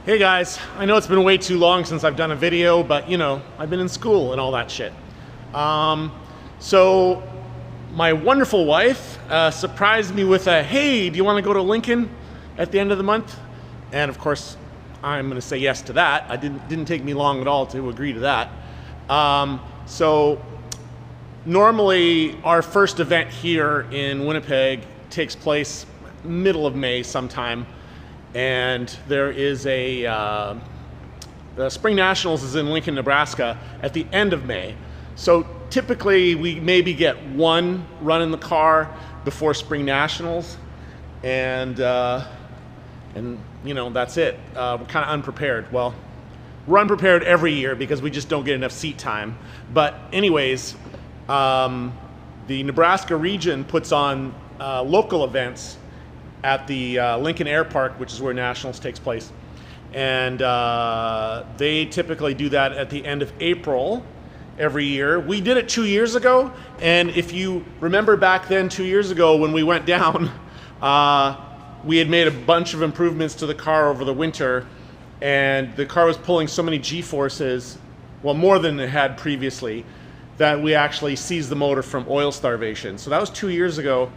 Hey guys, I know it's been way too long since I've done a video, but you know, I've been in school and all that shit. So my wonderful wife surprised me with a, hey, do you want to go to Lincoln at the end of the month? And of course, I'm going to say yes to that. Didn't take me long at all to agree to that. So normally our first event here in Winnipeg takes place middle of May sometime. And there is the Spring Nationals is in Lincoln, Nebraska at the end of May. So typically we maybe get one run in the car before Spring Nationals, and you know, that's it. We're kind of unprepared. Well, we're unprepared every year because we just don't get enough seat time. But anyways, the Nebraska region puts on local events at the Lincoln Air Park, which is where Nationals takes place. And they typically do that at the end of April every year. We did it 2 years ago, and if you remember back then 2 years ago when we went down, we had made a bunch of improvements to the car over the winter, and the car was pulling so many G-forces, well, more than it had previously, that we actually seized the motor from oil starvation. So that was 2 years ago.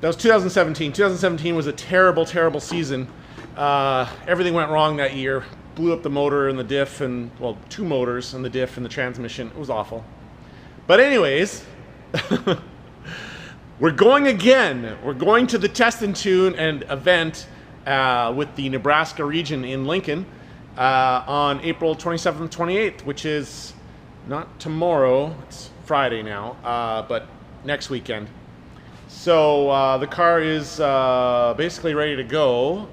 That was 2017. 2017 was a terrible, terrible season. Everything went wrong that year. Blew up the motor and the diff, and well, two motors and the diff and the transmission. It was awful. But anyways, we're going again. We're going to the Test and Tune and event with the Nebraska region in Lincoln on April 27th, 28th, which is not tomorrow. It's Friday now, but next weekend. So the car is basically ready to go,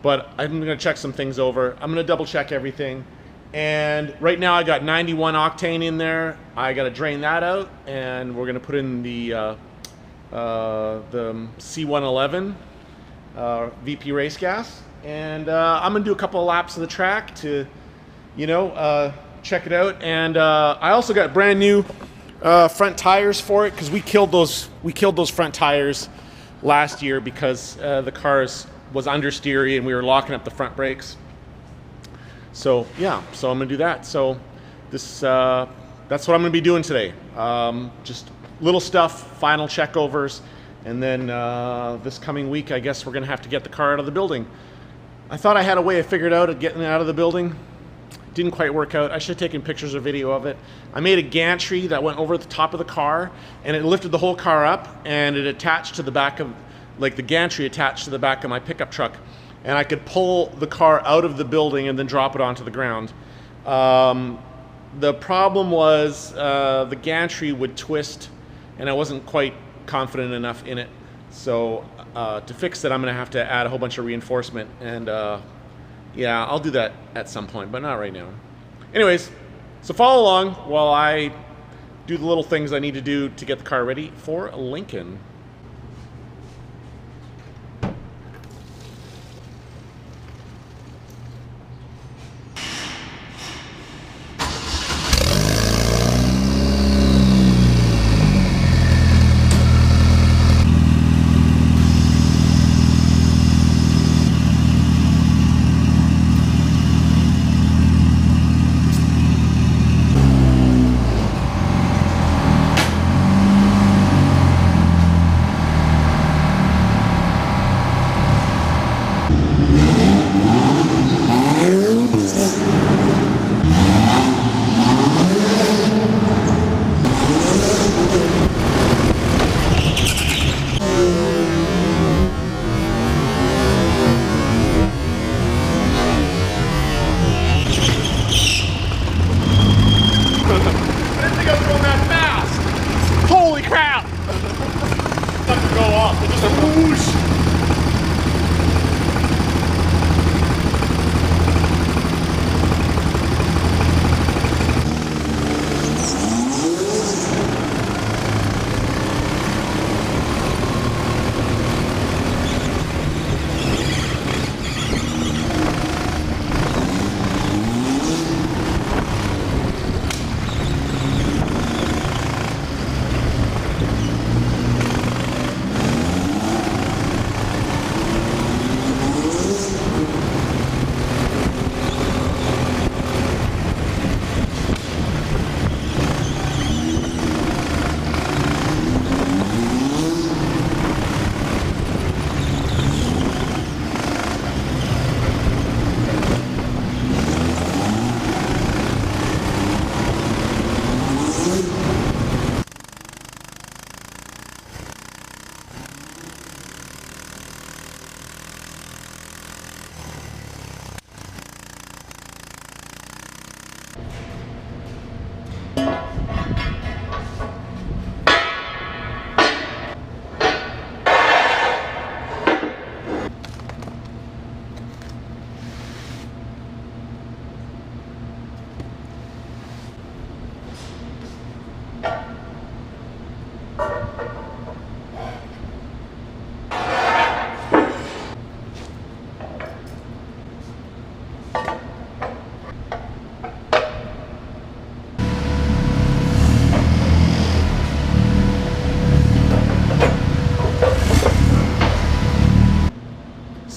but I'm going to check some things over. I'm going to double check everything. And right now I got 91 octane in there. I got to drain that out, and we're going to put in the C111 VP race gas. And I'm going to do a couple of laps of the track to, you know, check it out. And I also got brand new front tires for it, because we killed those front tires last year because the car was understeery and we were locking up the front brakes. So yeah, so I'm gonna do that. So this that's what I'm gonna be doing today. Just little stuff, final checkovers, and then this coming week I guess we're gonna have to get the car out of the building. I thought I had a way of figured out of getting it out of the building. Didn't quite work out. I should have taken pictures or video of it. I made a gantry that went over the top of the car, and it lifted the whole car up, and it attached to the back of, like the gantry attached to the back of my pickup truck, and I could pull the car out of the building and then drop it onto the ground. The problem was the gantry would twist, and I wasn't quite confident enough in it. So to fix it, I'm gonna have to add a whole bunch of reinforcement, and yeah, I'll do that at some point, but not right now. Anyways, so follow along while I do the little things I need to do to get the car ready for Lincoln.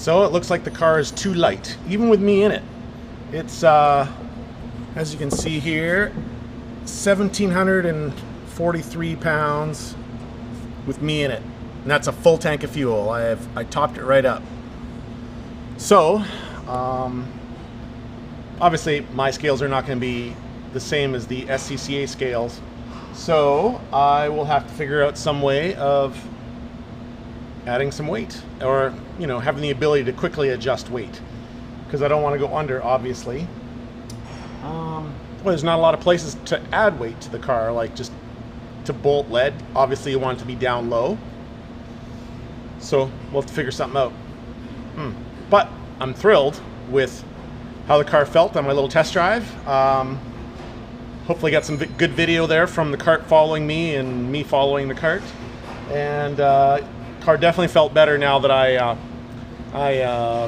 So it looks like the car is too light, even with me in it. It's, as you can see here, 1,743 pounds with me in it. And that's a full tank of fuel. I topped it right up. So, obviously my scales are not going to be the same as the SCCA scales. So I will have to figure out some way of adding some weight, or, you know, having the ability to quickly adjust weight, because I don't want to go under, obviously. Well, there's not a lot of places to add weight to the car, like just to bolt lead. Obviously you want it to be down low. So we'll have to figure something out. But I'm thrilled with how the car felt on my little test drive. Hopefully got some good video there from the cart following me and me following the cart. And car definitely felt better now that I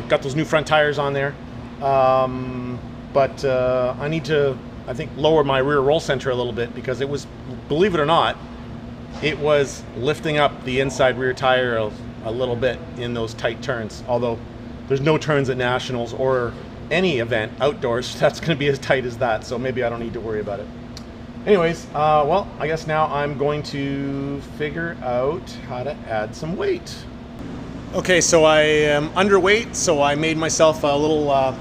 got those new front tires on there. But I need to, I think, lower my rear roll center a little bit, because it was, believe it or not, it was lifting up the inside rear tire a little bit in those tight turns. Although there's no turns at Nationals or any event outdoors that's going to be as tight as that, so maybe I don't need to worry about it. Anyways, well, I guess now I'm going to figure out how to add some weight. Okay, so I am underweight, so I made myself a little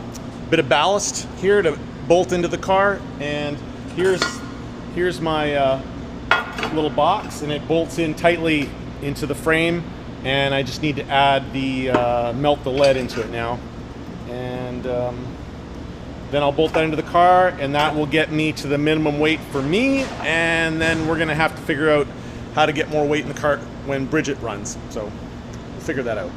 bit of ballast here to bolt into the car, and here's my little box, and it bolts in tightly into the frame, and I just need to add the melt the lead into it now, and then I'll bolt that into the car, and that will get me to the minimum weight for me, and then we're gonna have to figure out how to get more weight in the cart when Bridget runs, so we'll figure that out.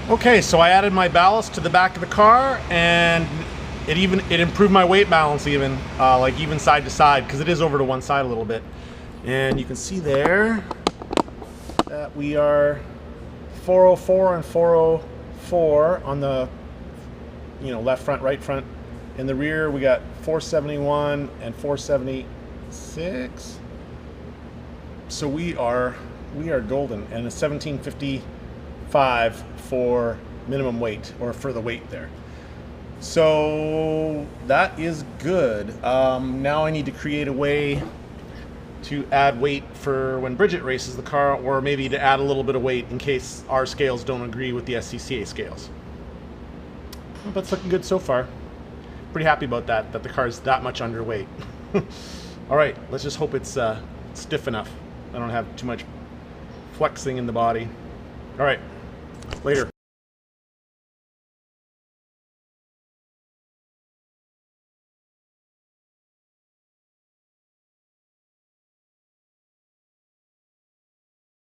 Okay, so I added my ballast to the back of the car, and it improved my weight balance even, like even side to side, because it is over to one side a little bit. And you can see there that we are 404 and 404 on the, you know, left front, right front. In the rear we got 471 and 476. So we are golden, and a 1755 for minimum weight, or for the weight there. So that is good. Now I need to create a way to add weight for when Bridget races the car, or maybe to add a little bit of weight in case our scales don't agree with the SCCA scales. Well, that's looking good so far. Pretty happy about that the car is that much underweight. All right, let's just hope it's stiff enough. I don't have too much flexing in the body. All right, later.